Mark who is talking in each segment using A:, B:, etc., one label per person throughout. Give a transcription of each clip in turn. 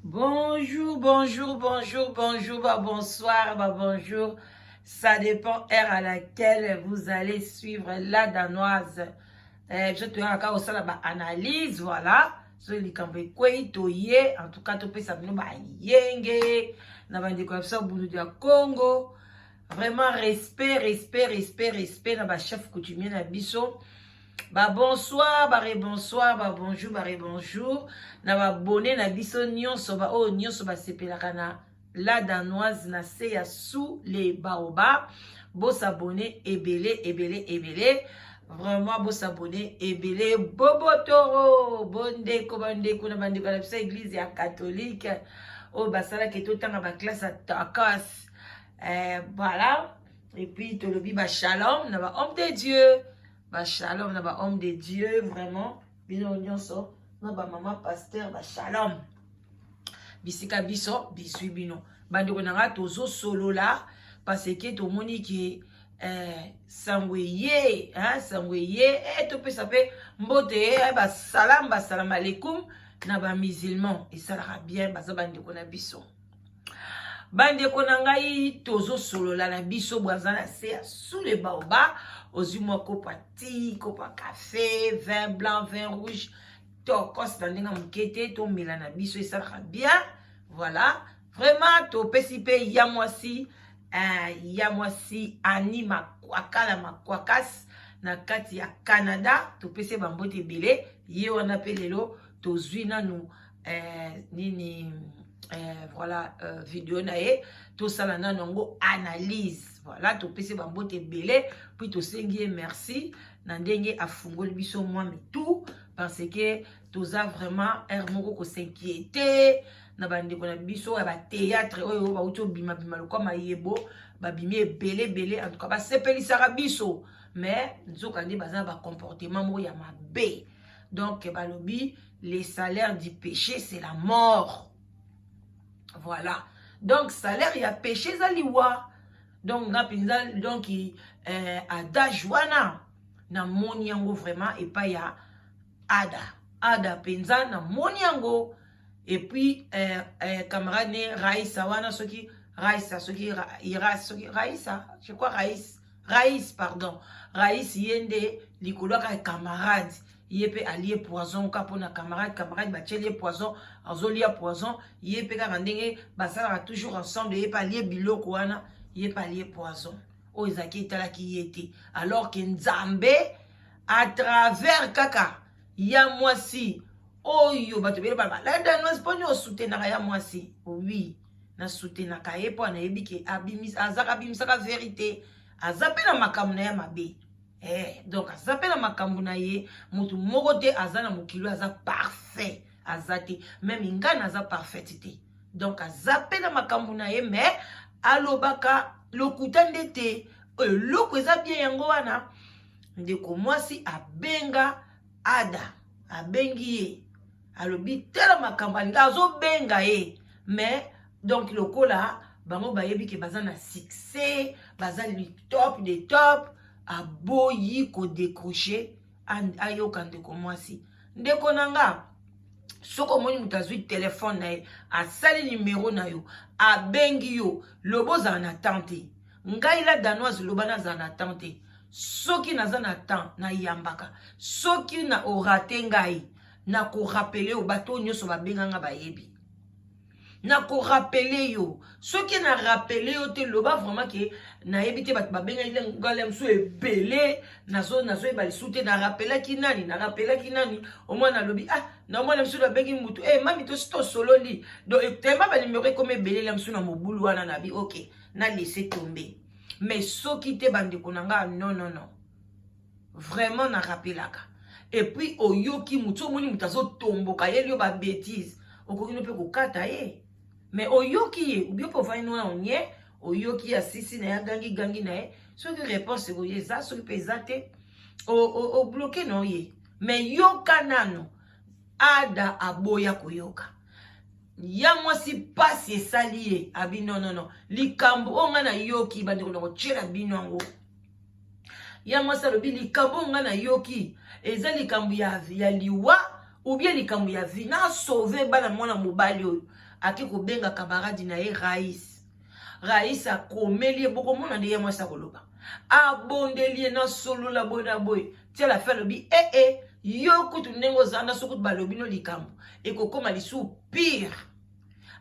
A: Bonjour, bonjour, bonjour, bonjour, bonsoir, bonjour. Ça dépend heure à laquelle vous allez suivre la danoise. Je te encore aussi la analyse, voilà. So les cambe toye, en tout cas tu peux savoir ba yenge, na ba décoration boulou de Congo. Vraiment respect, respect, respect, respect na ba chef coutumier na biso. Bonsoir, bonsoir, bonjour, bonjour. Na ba bonne na biso nyonso ba o nyonso ba sepelaka na la danoise na se ya sous les baobabs. Bo s'abonner ebele ebele ebele. Vraiment beau s'abonner ebele bobotoro bondeko bandeko na bandeko na biso église ya catholique. O basala ke to tanga ba classe à takas. Voilà. Et puis to lobi ba shalom na ba homme de Dieu. Ba shalom na ba homme de Dieu vraiment bino nyonso na ba maman pasteur ba shalom bisika biso bisui bino bandeko nanga tozo solo la parce que to moni ki sangweye sangweye to pe sape mbote ba salam alaikum na ba musulman et ça sera bien baza bandeko na biso bandeko na ngai tozo solo la na biso bwazana se sous les baobabs ozimo kopa ti kopa café vin blanc vin rouge to kosta ndinga mukete to milana biso et ça sera bien voilà vraiment to pesipe ya mwasi anima kwakala makwakas na kati ya Canada to pese bambote belé ye wana pe lelo to zwina nu nini voilà vidéo na ye to sala na nango analyse voilà to pese bambote belé puis to sengi merci na ndenge afungoli biso mwa mitu parce que toza vraiment moko ko s'inquiéter na bandeko na biso ya ba théâtre oyo ba uto bima lokoma yebo ba bimi belé en tout cas ba sepelisaka biso mais nzoka ndi baza ba comportement mo ya mabe donc balobi les salaires du péché c'est la mort. Voilà. Donc, salaire, il y a péché, zaliwa. Donc, donc, adage wana. Na moniango vraiment. Et pas ya ada. Ada penza na moniango. Et puis, camarade Raïssa wana, soki Raïssa, soki Raïssa. Je crois Raïs, pardon. Raïs yende, likolo ka camarade. Yépe allié poison kapona camarade bachelier poison azolia poison yépe ka ndenge basala toujours ensemble yépe allié biloko wana yépe allié poison o ezaki tala ki yete alors que Nzambe à travers kaka ya mwasi oyo bato bele bala la danoise ponyo soutenaka ya mwasi oui na soutenaka yepo na yebiki abimis azaka bimisaka vérité azape na makambo na ya mabe. Donc azapela makambu na ye mutu moko te azana mokilo aza parfait azate même ingana aza parfaitité donc azapela makambu na ye mais alobaka lokuta ndete loko eza bien yango wana ndeko mwasi abenga ada abengi ye alobi tela makambu alinga azobenga ye mais donc lokola bango bayebi ke baza na succès baza li top des top aboyi ko décrocher ayoka ndeko mwasi ndeko nanga soko moni mutazwi téléphone na ye asali numéro na yo abengi yo lobo za na tante ngai la danoise loba na za na tante soki naza na temps na yambaka soki na orate ngai na ko rappeler o bato nyonso babenganga bayebi na ko rappeler yo soki na rappeler yo te loba vraiment ke na yebite bat babenga ile ngalem so ebele nazo ebali soute na rappeler ki nani au moins na lobi na mwana msu babengi mutu mami to sto solo li donc tema ba numéro comme ebele la msu na mobulu wana na bi OK na laisser tomber mais soki te bandeko nanga non vraiment na rappelaka et puis oyoki mutu moni mutazo tomboka yeli yo ba bêtise okokino pe kokata ye mais oyoki ye ubio po vaino na onye oyoki ya sisi na ya gangi na ye soki réponse ko ye za soki pesate o bloqué no ye mais yoka nano ada aboya koyoka ya mwasi pasi esali ye abi non likambo onga na yoki bandeko na kochela bino yango ya mwasi alobi likambo onga na yoki eza likambo ya liwa ou bien likambo ya vie na sauver bana mwana mobali oyo ake kobenga kamaradi na ye Raïs akomeli boko mona ndeye mwasi akoloba abondeli na solola boy boy tia la fin lobi yo kutu ndenge ozanda sokutu balobi no likambo ekokoma lisu pire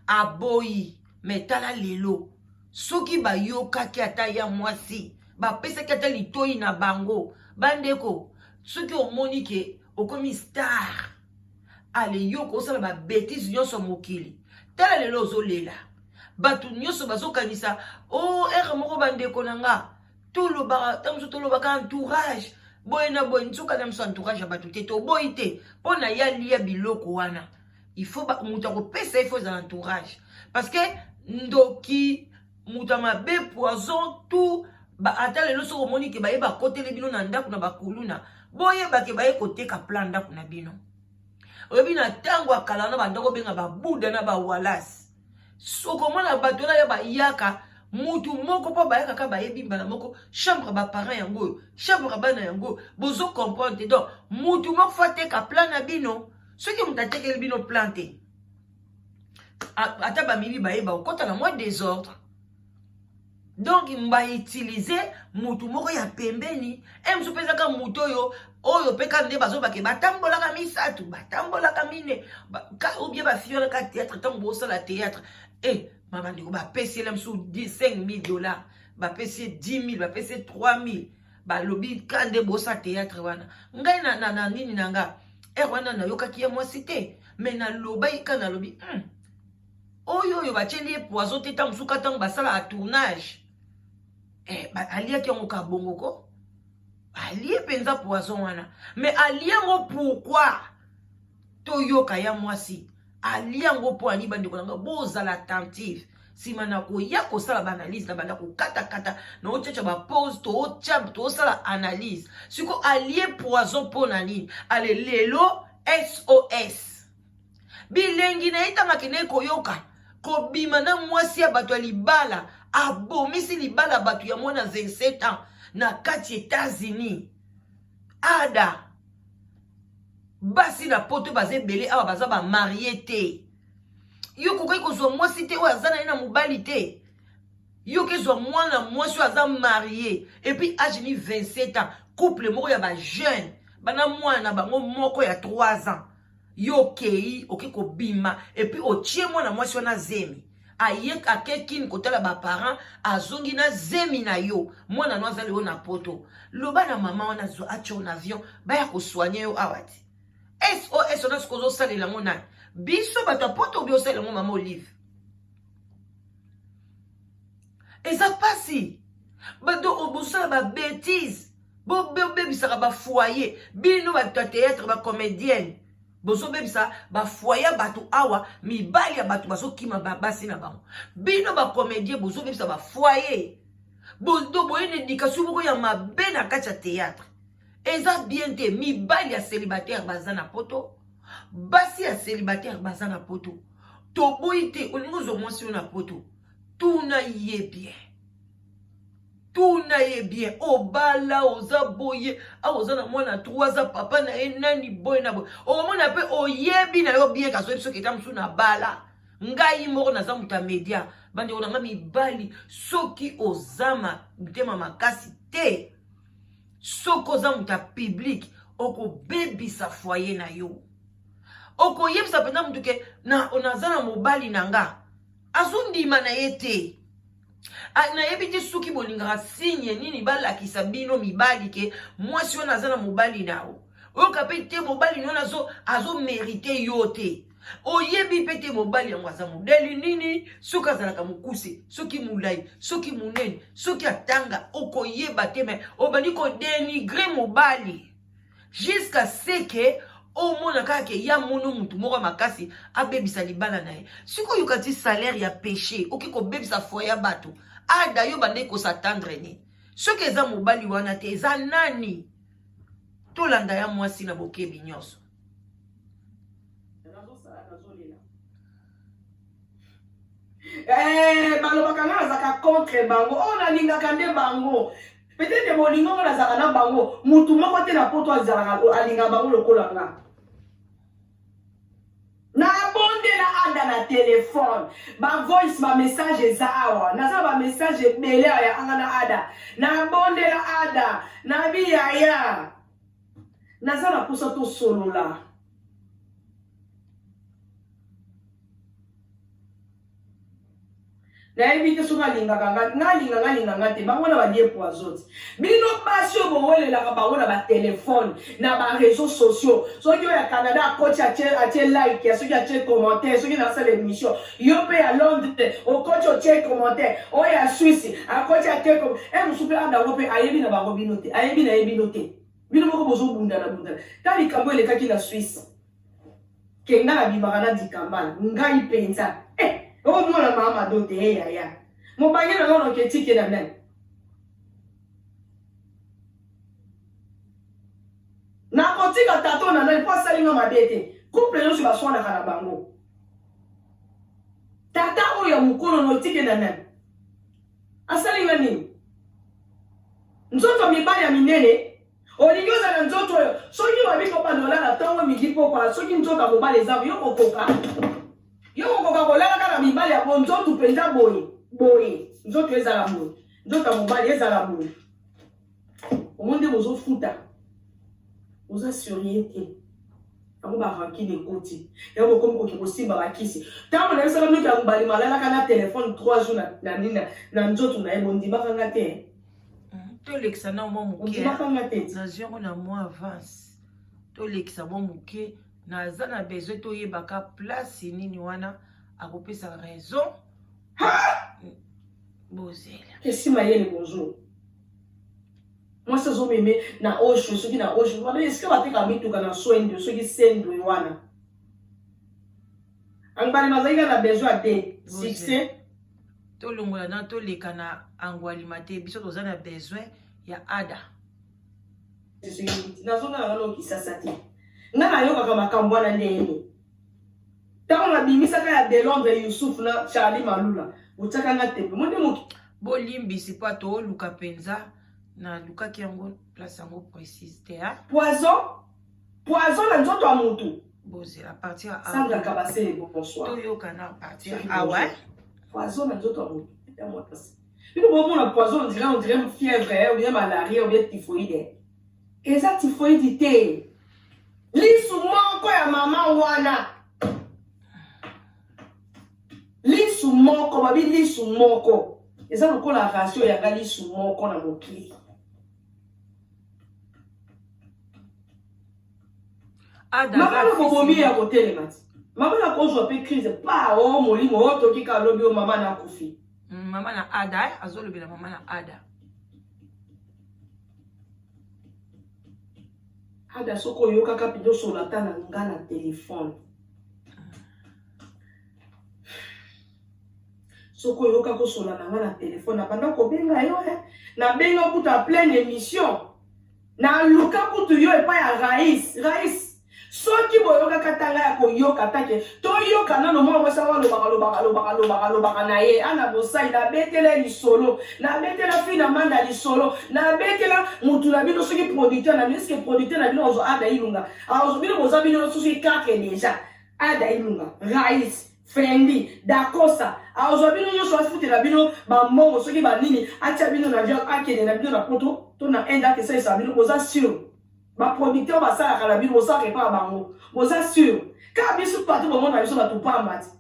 A: aboyi metala lelo soki bayokaki ata ya mwasi bapesaki ata litoi na bango bandeko soki omoni ke okomi star ale yoko osala babétise nyonso mokili tala lelo ozolela bato nyonso bazokanisa ere moko bandeko na nga tolobaka entourage boye na boye nsoka na miso entourage ya bato te toboyi te mpo na ya lia biloko wana ifo moto akopesa ifo ezala entourage parce que ndoki moto mabe poison tout ata lelo soki omoni ke baye bakotele bino na ndako na bakuluna boyebake baye koteka plan ndako na bino oyebi na ntango akala na bandako benga babuda na bawalasi sokomona bato na ya bayaka mutu moko po bayaka bayebi mbala moko chambre ba parents yango oyo chambre bana yango bozo comprendre donc mutu moko fa teka plan na bino soki mutu atekeli bino plan te ata bamibi bayeba okota na moi désordre donc mba utiliser mutu moko ya pembeni musu pezaka mutu oyo peka nde bazobake batambolaka misatu batambolaka mine ou bien bafiolaka théâtre ntango bosala théâtre mama ndeko bapesi ele mosusu 5 000 $, bapesi 10 000, bapesi 3 000, balobi kande bosa théâtre wana ngai na nini na nga wana nayokaki ya mwasi te me naloba ika nalobi oyo batieli ye poison te ntango mosusu ntango basala a tournage aliaki yango kabongo ko alie mpenza poison wana me alie yango pourquoi toyoka ya mwasi ali yango po ani bandeko nanga bozala attentive sima na koya kosala baanalyse na banda kokatakata na ochecha bapose tosala analyse siko alie poison mpo na nini ale lelo SOS bilengi na itamaki ne koyoka kobima na mwasi ya bato ya libala abomisi libala bato ya mwana 27 ans na kati États-Unis ada basi na poto baze belé awa baza ba marié te yo kokoki kozwa mwasi te oyo aza na ye na mobali te yo kezwa mwana mwasi oyo aza marié et puis âge ni 27 ans couple moko ya ba jeune bana mwana na bango moko ya 3 ans yo kei oki kobima et puis otie mwana mwasi wana zemi aye akekini kotala ba parents azongi na zemi na yo mwana no azali yo na poto loba na mama wana zo acho na avion baya kosoigner yo awati SOS on a ce qu'on sale la mona biso bato poto bi osale mo mama Olive et ça passe bato obosala ba bêtise bo bebisaka ba foyer bino bato théâtre ba comédienne bozo bebisa ba foyer bato awa mibali ya bato baso kima basi na bango bino ba comédien bozo bebisa ba foyer bozo boyene éducation boko ya mabe na kati ya théâtre eza bien te mibali ya célibataire baza na poto basi ya célibataire baza na poto toboyi te olingo zo mwasi na poto tuna ye bien obala oza boye oza na mwana 3 za papa na ye nani boye na boye omona pe oyebi na yo bien kaso biso kita musu na bala ngai moko naza muta media bande onanga mibali soki ozama mtema makasi te soko za muta public oko bebisa foyer na yo oko yebisa pena mutu ke na onazana mobali nanga azundima na yete na yebiti suki bolingaka signe nini balakisa bino mibali ke mwasi wana azana mobali nao oyoka pe te mobali nona azo merite yo te oyebi pe te mobali yango aza modeli nini soki azalaka mokuse soki mulai soki munene soki atanga okoyeba te me obandi kodenigre mobali jusqu'à ce que omona kaka ya mono mutu moko makasi abebisa libala na ye sikoyo kati salaire ya péché oki kobebisa foyer ya bato ada yo bande kosatendre ni soki eza mobali wana te eza nani tolanda ya mwasi na bokebi nyonso
B: balobaka nga nazaka contre bango oyo nalingaka nde bango peut-être bolingo ngo nazaka na bango mutu moko te na poto alinga bango lokola nga nabondela anda na téléphone ba voice ba message ezawa naza ba message ebele ya angana ada na bondela ada na biyaya naza na posa to solola na éviter soka lingaka ngalinga te bango na balie poison bino basi obowelela bango na ba téléphone na ba réseaux sociaux soki oya Canada coach atie like ya soki atie commentaire soki na sala émission yo pe ya Londres o coach atie commentaire oya Suisse a coach atie musupe anda wo pe ayebi na bango bino te ayebi na yebi no te bino moko bozo bunda tali kambo elekaki na Suisse kenga na bibaka na dikambala ngai penza oh mwana mama dote ya mobange na ngono ketike na nani na kotika tato na nani po salinga mabete couple yo ba swana kana bango tata oyo mukolo no tike na nani asalinga nini nzoto mibali ya minene olingoza na nzoto oyo soki babiko pandola na tongo midipo kwa soki nzoto mobali zabu yo kokoka yo kokoka kolala kaka mibali ya bo nzoto penza boye nzoto ezala boye nzoto mobali ezala boye omonde bozo futa oza suriete ako ba rankine koti ya ko komo ko simba bakisi tango na esala miki ya mbali malala kana téléphone 3 jours na nina na nzoto na ebondi bakanga te
A: to lekisa na mo muke na zero na mo avance to lekisa mo muke na zana besoin to yebaka place nini wana akopesa raison bozela
B: kesi mayele bonjour moi ça zo meme na osho soki na osho ba est-ce que ba teka mituka na soendo soki sendo wana angbali mazaika na besoin de succès
A: to longola na to leka na angwali mate biso to zana besoin ya ada
B: na zona na lo kisasa te ngana yo kaka makambo wana ndeni tango na bimisaka ya de Londres Yusuf na Charlie Malula utaka na tepe monde moki
A: bolimbisi pa to luka penza na luka ki yango place yango précise te ha
B: poison na nzoto ya mutu
A: bozela partir à
B: Sandra Kabase bonsoir
A: to yo kana partir ah ouais
B: poison na nzoto ya mutu ya motasi bino bo mona poison on dirait fièvre ou bien malaria ou bien typhoïde eza typhoïde te lisu moko ya mama wana lisu moko babi lisu moko eza lokola ratio ya lisu moko na mokili mama na bobomi ya kotelema ti mama na kozwa pe crise pa o molimo o toki ka lobi o mama na kufi
A: mama na ada azolobela mama na ada
B: ada soko yo kaka pido solata na nga na telefone soko yo kaka sola na nga na telefone na banda ko benga yo na benga kuta pleine émission na luka kutu yo epa ya Rais soki boyoka katanga ya koyoka take to yoka nano mwa mwasa wa lobaka na ye ana bosai na betela lisolo na betela fina manda lisolo na betela mutu na bino soki producteur na bino soki producteur na bino ozo ada ilunga ozo bino boza bino soki 4 déjà ada ilunga Rais Fendi Dakosa ozo bino nyo so asifutela bino bambongo soki banini atia bino na viande akede na bino na poto to na enda ke sa bino boza sûr ba producteur ba sala kala bino boza repa bango boza sûr ka biso patu bo mona biso ba tu pamba ti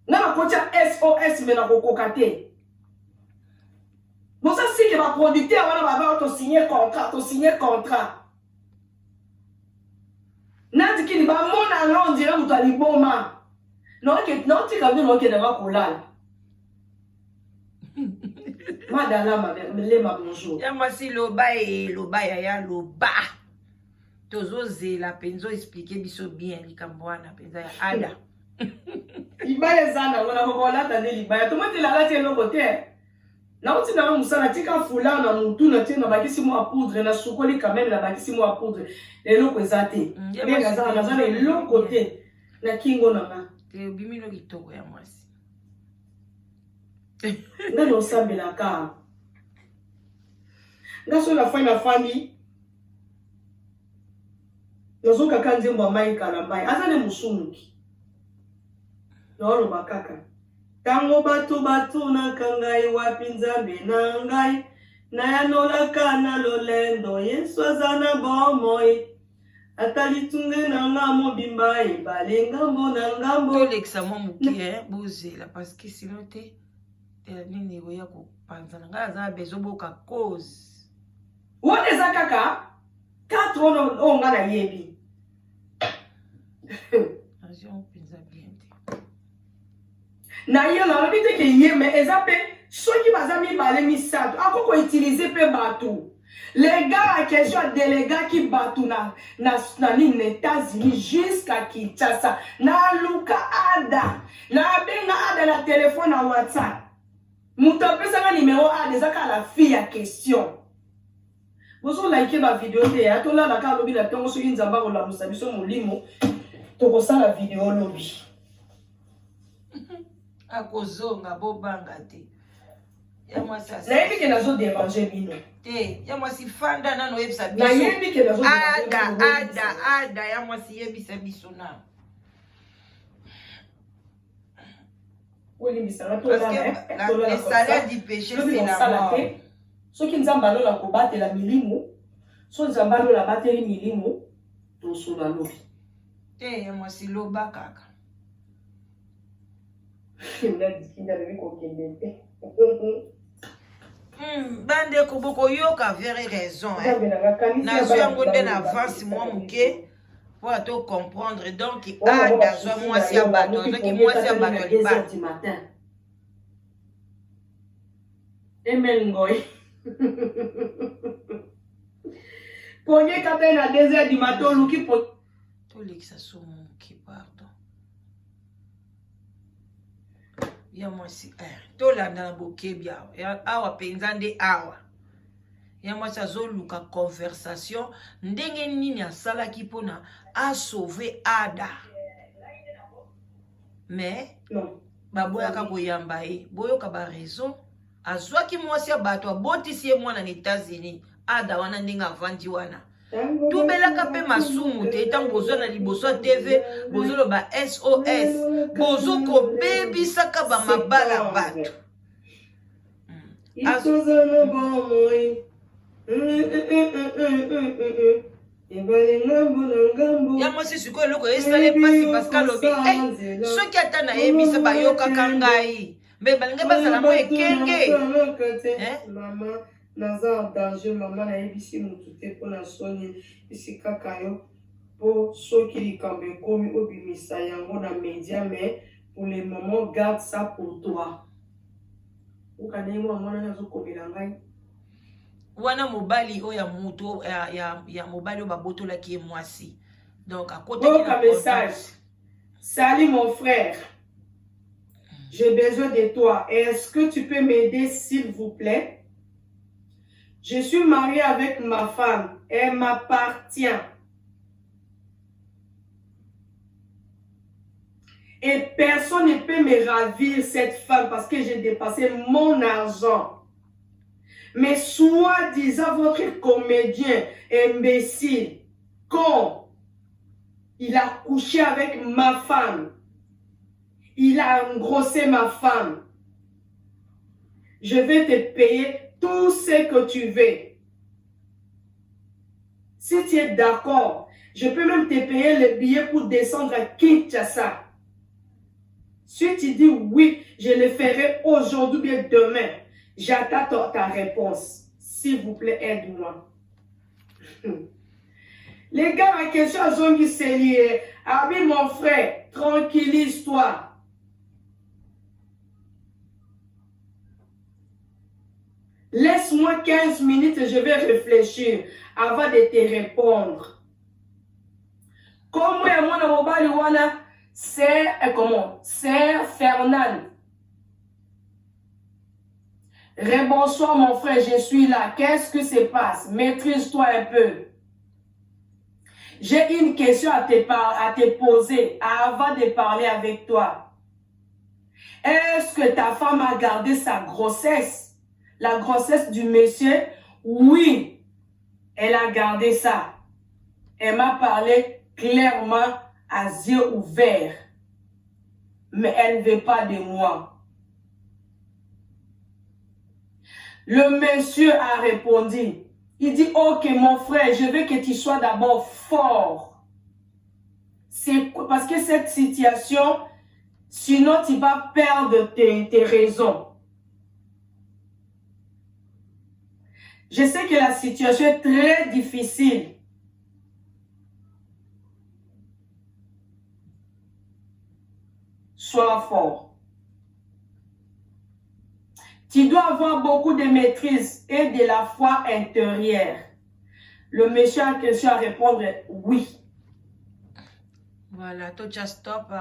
B: na kocha SOS me na kokoka te boza sike ba producteur wana ba ba to signer contrat na dikini ba mona nga on dirait mutu aliboma no tika bino ke na kolala madala lema bonjour
A: ya masi loba ya loba tozozela penzo expliquer biso bien likambo wana penza ya ada
B: libaya zana wana kokolata nde libaya tomotela lati eloko te na uti na musala tika fula na mutu na tie na bakisi mo poudre na sukoli quand même na bakisi mo poudre eloko eza te ndenga zana nazana eloko te na kingo na nga
A: te bimino kitoko ya mwasi
B: ngani osambela ka ngaso na fani nazoka ka nzembo ya mai kala mbai aza ne musumuki Nolo bakaka. Tango batu na kangai wapi nzambe na ngai. Na yanola kana lolendo Yesu azana bomoi. Atalitunge na ngamo bimba ebale ngambo na ngambo.
A: Tolekisa mwa mukie bozela parce que sinon te nini oya kopanza nga aza bezoboka cause.
B: Wana eza kaka 4 ono onga na yebi.
A: Azion pinza bien te.
B: Na ye na lobi te ke ye me eza pe soki baza mibale misato akoko utiliser pe bato. Les gars à question délégat qui battent na États-Unis jusqu'à Kinshasa. Na luka ada. Na benga ada na téléphone na WhatsApp. Mouta pesa na numéro A déjà qu'à la fille à question. Vous avez liké ma vidéo te to la ka lobi la tongo soki nzamba ko la musabiso molimo. To ko sa la vidéo lobi.
A: Akozonga bobanga te. Ya moi ça.
B: Na yebi ke nazo déranger bino.
A: Ya moi si fanda nano yebisa biso.
B: Na yebi ke nazo
A: ada ya moi si yebisa biso na. Parce que le salaire du péché c'est la mort.
B: Soki nzamba lo la kobatela milimo, so nzamba lo la bateli milimo, to so la lobi.
A: Ya moi si loba kaka. Bande koboko yoka very raison na yango nde na avance moi muke pour to comprendre donc ada zo mwasi ya bato zoki mwasi ya bato liba
B: Amen ngoy Ponye kata na 2h du matin luki po
A: to lekisa so muke pardon ya mwasi tolanda na bokebi awa penza nde awa ya mwasi azoluka conversation ndenge nini asalaki mpona asauve ada mais baboyaka koyamba ye boyoka baraison azwaki mwasi ya bato abotisi ye mwana na États-Unis ada wana ndenge avandi wana tubelaka mpe masumu te ntango bozwa na liboso ya TV bozoloba SOS bozokobebisaka bamabala bato ya mwasi sikoyo eloko esali mpasi paske alobi soki ata nayebisa bayokaka ngai mbe balingi bazala mo ekenge
B: naza en danger mama nayebisi mutu te mpona soni isi kaka yo po soki likambo ekomi obimisa yango na média mais pour le moment garde ça pour toi okanayengo yango wana nazokomela ngai
A: wana mobali oyo ya mutu ya mobali oyo babotolaki ye mwasi donc akotaki na
B: message salut mon frère j'ai besoin de toi est-ce que tu peux m'aider s'il vous plaît. Je suis mariée avec ma femme. Elle m'appartient. Et personne ne peut me ravir cette femme parce que j'ai dépassé mon argent. Mais soi-disant, votre comédien imbécile, quand il a couché avec ma femme, il a engrossé ma femme, je vais te payer tout ce que tu veux. Si tu es d'accord, je peux même te payer le billet pour descendre à Kinshasa. Si tu dis oui, je le ferai aujourd'hui bien demain. J'attends ta réponse. S'il vous plaît, aide-moi. Les gars, la question à Zongi c'est lié. Abi, mon frère, tranquillise-toi. Laisse-moi 15 minutes et je vais réfléchir avant de te répondre. Comme moi, c'est comment? C'est Fernand. Rebonsoir mon frère, je suis là. Qu'est-ce que se passe? Maîtrise-toi un peu. J'ai une question à te poser avant de parler avec toi. Est-ce que ta femme a gardé sa grossesse? La grossesse du monsieur? Oui, elle a gardé ça. Elle m'a parlé clairement à yeux ouverts. mais elle ne veut pas de moi. Le monsieur a répondu. Il dit, ok mon frère, je veux que tu sois d'abord fort. C'est parce que cette situation, sinon tu vas perdre tes raisons. Je sais que la situation est très difficile. Sois fort. Tu dois avoir beaucoup de maîtrise et de la foi intérieure. Le monsieur a question à répondre oui.
A: Voilà, tu just stop.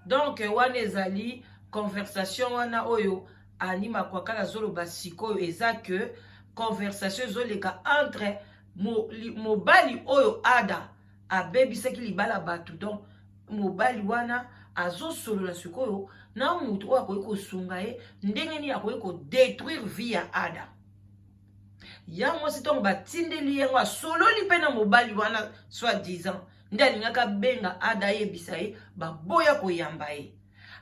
A: Donc, wana ezali conversation wana oyo anima kwa kala zolo basiko eza que conversation zoleka entre mobali oyo ada abebisaki libala batu. Donc, mobali wana azosolola sikoyo na mutu oyo akoki kosunga ye ndenge nini akoki kodétruire vie ya ada. Ya mwasi ntongo batindeli yango asololi mpe na mobali wana soi-disant nde alingaka benga ada ayebisa ye baboya koyamba ye.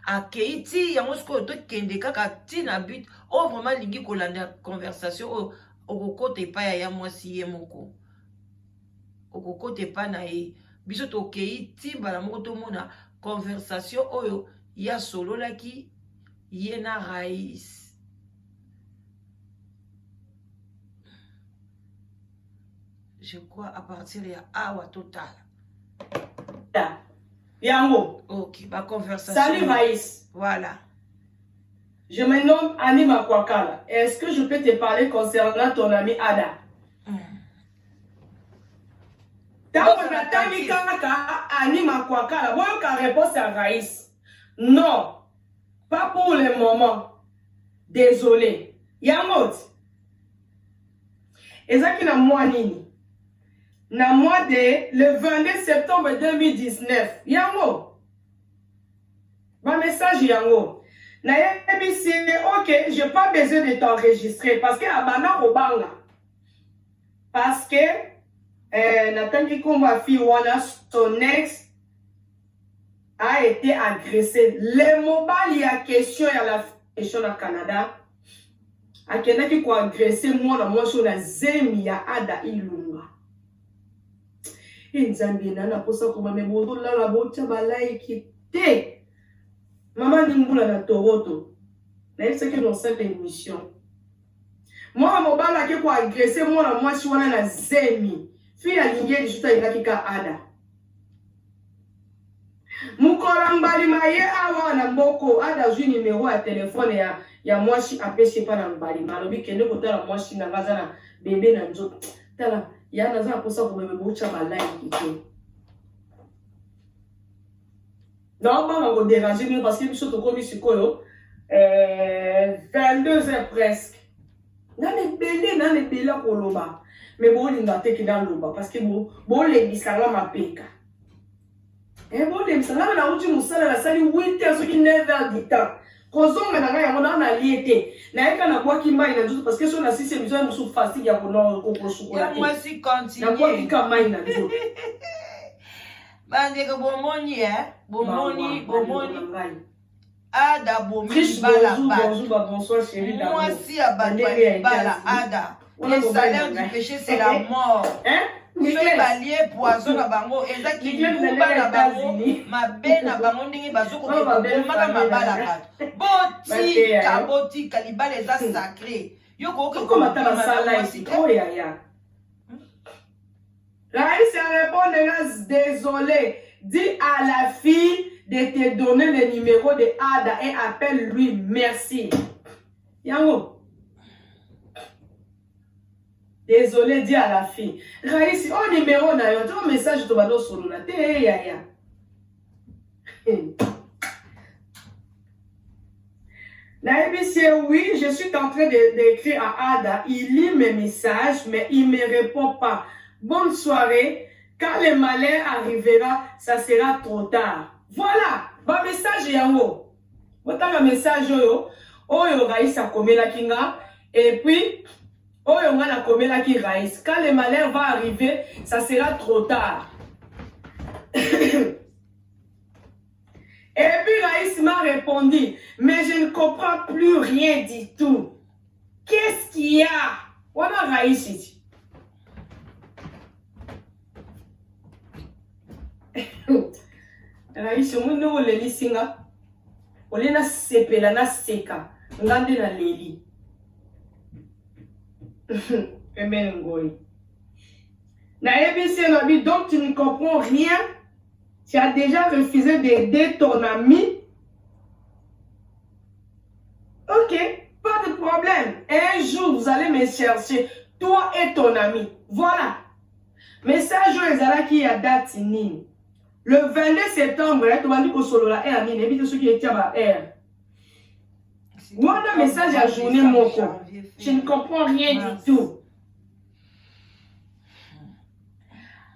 A: Akei ti yango sikoyo tokende kaka ti na but oyo vraiment alingi kolanda conversation oyo okokota epai ya mwasi ye moko. Okokota epai na ye. Biso tokei ti mbala moko tomona conversation oyo ya sololaki ye na Raïs. Je crois à partir de Awa Total.
B: Yango.
A: Ok, ma conversation.
B: Salut Raïs.
A: Voilà.
B: Je me nomme Anima Kwakala. Est-ce que je peux te parler concernant ton ami Ada? Anima Kwakala. Bon, qu'à réponse à Raïs. Non. Pas pour le moment. Désolé. Yamot. Ezaki na mois nini? Na mois de le 22 septembre 2019. Yango. Ma message yango. Na ABC, ok, je n'ai pas besoin de t'enregistrer parce que abana obanga. Parce que Nathalie Komba fille wana son ex a été agressé. Le mobile il y a question à la question au Canada. A quelqu'un qui a agressé moi sur la zemi ya ada ilunga. Nzambi nana posa ko me boto la botya balai kite. Maman Nimbula na Toronto. Na c'est que dans cette émission. Moi mobala qui ko agressé moi si wana na zemi. Fille a lié de juta ikakika ada. Mukola mbali maye awa na mboko ada ju numéro ya téléphone ya moi si apesi pa na mbali malobi kende kotala moi si na ngazana bébé na nzoto. Tala ya naza posa ko me bocha balai kite. Non, pas va déranger parce que nous sommes comme ici 22h presque. Dans les bélés koloba. Mais bon il n'a été dans loba parce que bon les bisala ma peka. Et bon les bisala na uti musala la sali 8h sur 9h du temps. Kozonga na ya mona na liete. Na eka na kwa kimai na nzoto parce que so na sisi besoin musu fatigue ya kono kokosukola.
A: Moi si continue.
B: Na kwa kimai na nzoto.
A: Bandeko bomoni bomoni ada bomi bala
B: bonsoir chérie.
A: Moi si abandonné bala ada. Le salaire du péché c'est la mort. Soki balie poison na bango ezaki luba na bango mabe na bango ndenge bazoko bomaka mabala bato botika libala eza sacré yo
B: kokomata basala ici oyaya. Raïs répond, désolé, dis à la fille de te donner le numéro de Ada et appelle-lui merci. Yango. Désolé, dis à la fille. Raïs, oh numéro na yo, ton message to bado solo na te yaya. Naïbissé, oui, je suis en train d'écrire à Ada. Il lit mes messages, mais il ne me répond pas. Bonne soirée. Quand le malheur arrivera, ça sera trop tard. Voilà. Bon message yango. Votre message yo. Oyo Raïs a commis la kinga. Et puis, oyo ngana commis la ki Raïs. Quand le malheur va arriver, ça sera trop tard. Et puis Raïs m'a répondu, mais je ne comprends plus rien du tout. Qu'est-ce qu'il y a? On a Raïs ici. Raïs, on a le lisinga. On a sepela na seka. Ngande na leli. Amen ngoy. Na ABC Nabi, donc tu ne comprends rien. Tu as déjà refusé d'aider ton ami. Ok, pas de problème. Un jour, vous allez me chercher, toi et ton ami. Voilà. Message au qui a date nini. Le 22 septembre, tu vas dire que solo la air nini. Et puis ceux qui étaient à air. Moi, le message à journée mon corps. Je ne comprends rien du tout.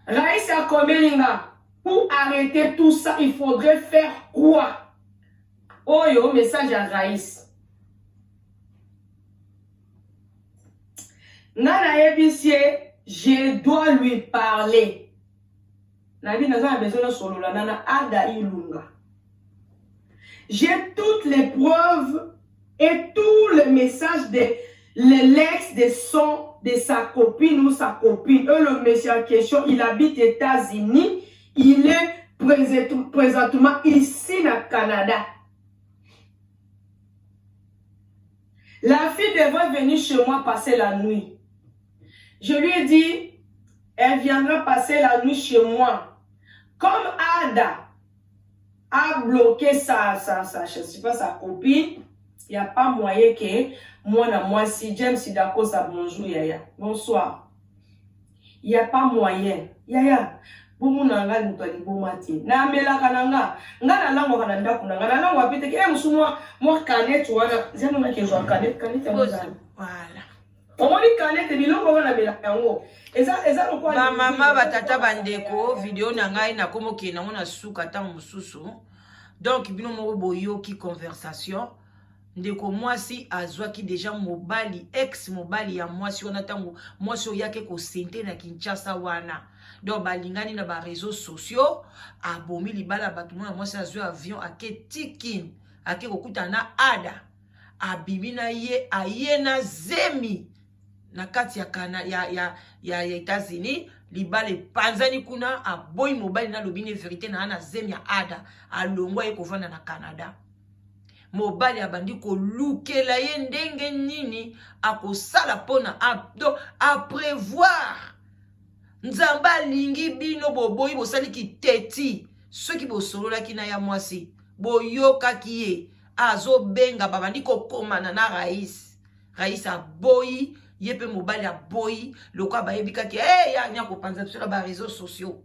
B: Raïssa Komelinga. Pour arrêter tout ça, il faudrait faire quoi? Oh yo, message à Raïs. Nana Ebisie, je dois lui parler. Nabi n'a besoin de solo la nana Ada Ilunga. J'ai toutes les preuves et tous les messages de l'ex de de sa copine ou sa copine. Le monsieur en question, il habite aux États-Unis. Il est présentement ici au Canada. La fille devrait venir chez moi passer la nuit. Je lui ai dit, elle viendra passer la nuit chez moi. Comme Ada a bloqué je sais pas, sa copine, il n'y a pas moyen que moi, si James, si d'accord, ça bonjour, Yaya. Bonsoir. Il n'y a pas moyen. Yaya. Boumou nanga n'utali boumati. Na mela kananga. Nga na lango kananda kunanga. Na lango apite ki musumwa moi kanet wana. Zeno na kezo kanet ya muzana.
A: Voilà.
B: Omoni kanet biloko wana mela yango. Eza lokwa.
A: Ba mama batata bandeko video na ngai na komo ke na ngona suka ta mususu. Donc bino moko boyoki conversation. Ndeko mwasi azwaki deja mobali ex mobali ya mwasi wana tango mwasi oyake ko sente na Kinshasa wana. Donc balingani na ba réseaux sociaux abomi libala batu mwana mwasi azwa avion ake tikin ake kokuta na Ada abibi na ye ayena zemi na kati ya États-Unis libala panzani kuna aboyi mobali na lobine vérité na zemi ya Ada alongwa ye kovanda na Canada. Mobali abandi ko lukela ye ndenge nini akosala pona a prévoir. Nzamba lingi bino boboyi bosali ki teti soki bosolola ki na ya mwasi boyoka kiye azo benga babandi ko komana na Raïs aboyi yepe mobali aboyi lokwa bayebika ki ya nya ko panza sur ba réseaux sociaux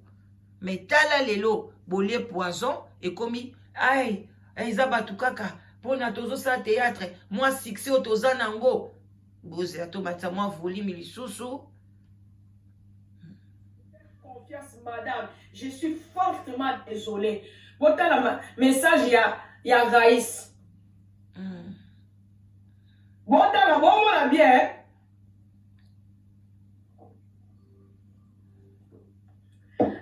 A: mais tala lelo bolie poison et komi ay eza batu kaka pona tozo sa théâtre moi succès otoza nango boze atomata moi volume lisusu.
B: Madame, je suis fortement désolée. Votre message, il y a Raïs. Bon, bien.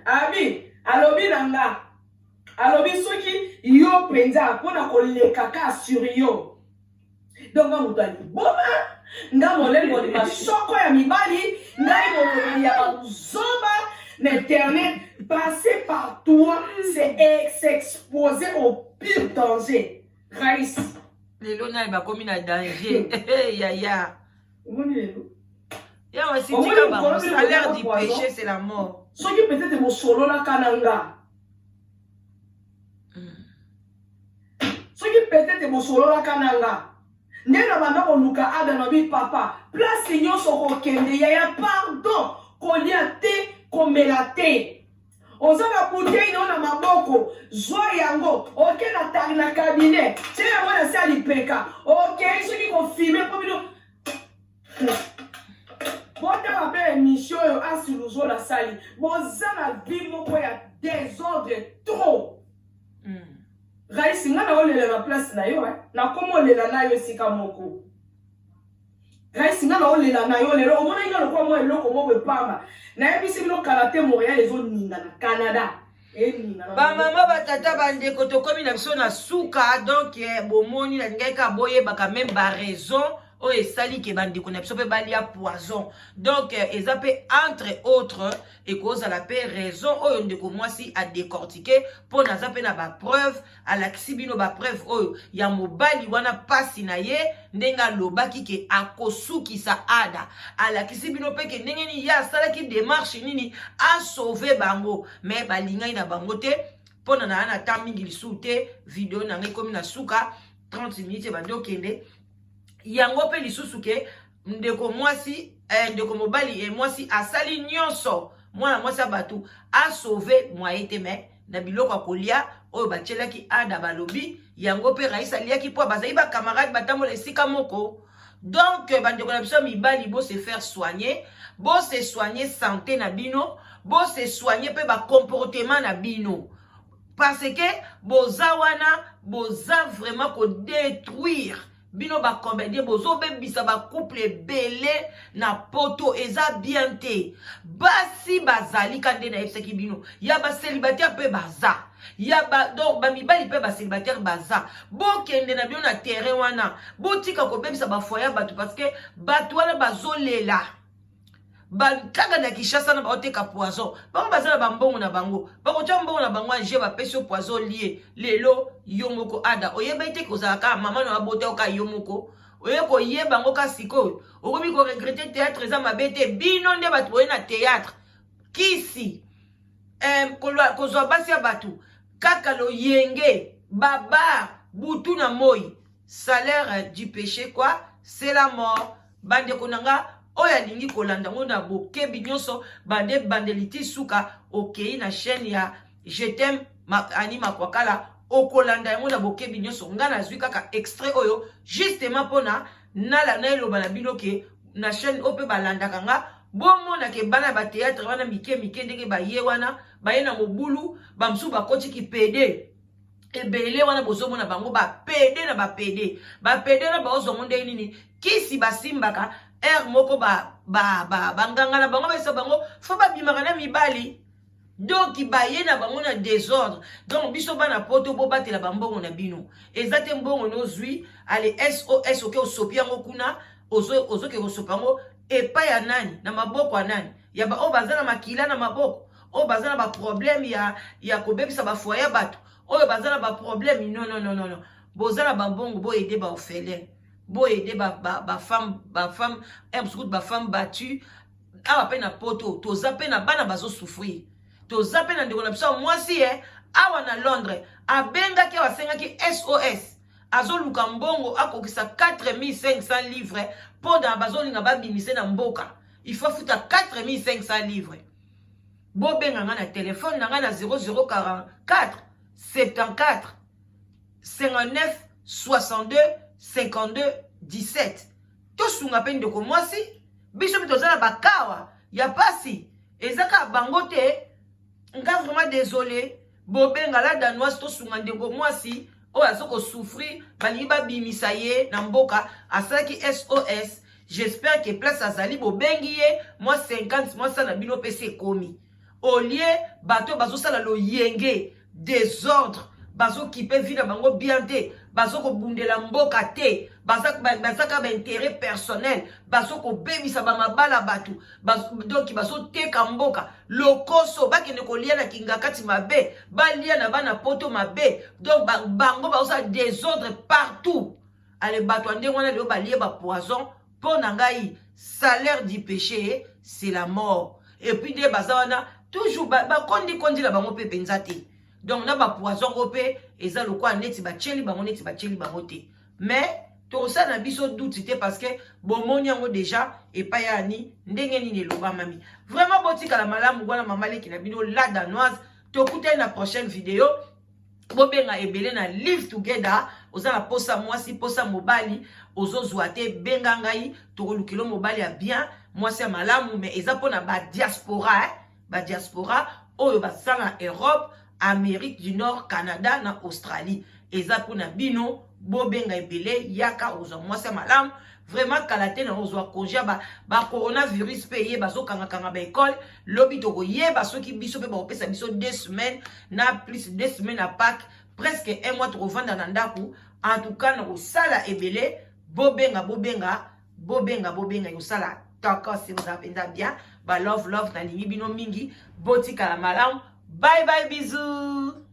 B: Abi, alobi nanga. Alobi soki yo penza pona ko le kaka sur yo. Donc on doit dire bon, nga molengo de masoko ya mibali, nga mo ya zoba. L'Éternel, passer par toi, c'est s'exposer au pire danger. Raïs.
A: Les lois n'ont pas commis un danger. Yaya. Ya aussi dit que le salaire du péché, c'est la mort.
B: Ce qui peut-être mon solo la kananga. Ce qui peut-être mon solo la kananga. Nena banda ko luka ada na bi papa. Place nyo soko kende yaya pardon. Kolia te komelate. Ozana bouteille na maboko. Zwa yango. Ok na tari na cabinet. Tiens yango na sali peka. Ok ce qui confirme pour bino. Bota abe émission yo asiluzo la sali. Bozana vie moko ya désordre trop. Raïs nga na olela na place na yo na komo olela na yo sika moko. Raïs nga na olela na yo lelo omona nga lokwa mo eloko mo bepamba. Na ebisi bino karate Montréal ezo ninga na Canada.
A: ba mama ba tata bandeko tokomi na biso na suka donc bomoni na ngai ka boyebaka même ba raison oyo esali ke bandeko na biso mpe balia poison donc eza mpe entre autres ekozala mpe raison oyo ndeko mwasi adécortiqué mpo naza mpe na bapreuve alakisi bino bapreuve oyo ya mobali wana pasi na ye ndenge alobaki ke akosukisa ada alakisi bino mpe ke ndenge nini ye asalaki démarche nini asauve bango me balingai na bango te mpo na na ta mingi lisusu te video na ngai komi na suka 30 minutes ebandi okende yango pe lisusu ke ndeko mwasi ndeko mobali mwasi asali nyonso mwana mwasi abatu asauve mwaye te me na biloko akolia oyo batielaki ada balobi yango pe raisa aliaki po bazali ba camarade batambola esika moko donc bandeko na biso mibali bo se faire soigner bo se soigner santé na bino bo se soigner pe ba comportement na bino parce que boza wana boza vraiment ko détruire bino ba combien bozo bebisa ba couple belé na poto eza bien te basi bazali kande na efseki bino ya ba célibataire pe baza ya ba donc ba mibali pe ba célibataire baza bokende na bino na terrain wana botika ko bebisa ba foyer batu parce que batu wana bazolela kaka na Kishasa na baoteka poison bango bazala bambongo na bango bakotia mbongo na bango anje bapesi poison lié lelo yomoko ada oyeba ite kozalaka mama na babote oka yomoko oye koyeba ngo ka sikoyo okomi ko regretter théâtre eza mabe te bino nde bato boye na théâtre kisi kozwa basi ya batu kaka loyenge baba butu na moi salaire du péché quoi c'est la mort bande konanga oya lingi kolanda ngo na bokebi nyonso bande bandeliti suka okei na chaîne ya je t'aime Annie Makwakala okolanda yango na bokebi nyonso nga nazwi kaka extrait oyo justement pona nala na eloba na bino ke na chaîne ope balandaka nga bomona ke bana ba théâtre wana mike ndenge baye wana baye na mobulu bamsu bakoti ki pede ebele wana bozomona bango ba pede na baozongo ndenge nini kisi basimbaka moko banganga na bango baisa bango fo babimaka na mibali donc baye na bango na désordre donc biso bana poto bo batela bambongo na bino eza te mbongo nozwi ale SOS oke osopi yango kuna ozoke kosopa yango epai ya nani na maboko ya nani ya ba o baza na makila na maboko o baza na ba problème ya kobebisa ba foyer bato oyo baza na ba problème non boza na bambongo bo aider ba orphelin bo aider ba femme ba femme battue awa pe na poto toza pe na bana bazo souffrir toza pe na ndeko na biso mwasi awa na Londres abengaki wasengaki SOS azoluka mbongo akokisa 4500 livres pour dans bazolinga babimise na mboka il faut futa 4500 livres bo benga nga na téléphone na nga na 0044 74 59 62 52 17 tosunga pe ndeko mwasi biso bitozala bakawa ya pasi ezaka bango te nga vraiment désolé bobenga la danoise tosunga ndeko mwasi oyo azoko souffrir balingi babimisa ye na mboka asalaki SOS j'espère que place azali bobengi ye moi 50 moi ça na bino pese komi olie bato bazosala loyenge désordre bazo kipe vie na bango bien te bazo ko bundela mboka te bazaka ba intérêt personnel bazo ko bebisa ba mabala batu donc bazo teka mboka lokoso bakende ko lia na kinga kati mabe balia na bana poto mabe donc bango bazo désordre partout ale bato ande wana le balie ba poison pour ngai salaire du péché c'est la mort et puis de bazawana toujours ba kondi la bango pe penzate donc na ba poison opé eza lokwa neti ba cheli bango te mais to ça na biso doute te parce que bomoni yango déjà et pas yani ndenge nini loba mami vraiment botika la malamu wana mama leki na bino la danoise to kuta na prochaine vidéo bobenga ebele na live together ozala posa mwasi posa mobali ozozwa te benga ngai to lukilo mobali ya bien mwasi ya malamu mais eza pona ba diaspora oyo basala Europe Amérique du Nord, Canada, na Australie. Eza pona bino, bobenga ebele yaka ozwa mwasi malamu vraiment kala te na ozwa congé ba coronavirus pe ye bazokanga ba école lobi tokoyeba soki biso pe bakopesa biso 2 semaines na plus 2 semaines à Pâques presque 1 mois tokovanda na ndaku en tout cas na kosala ebele bobenga yosala taka si vous avez bien ba love na lingi bino mingi botika la malamu bye bisous.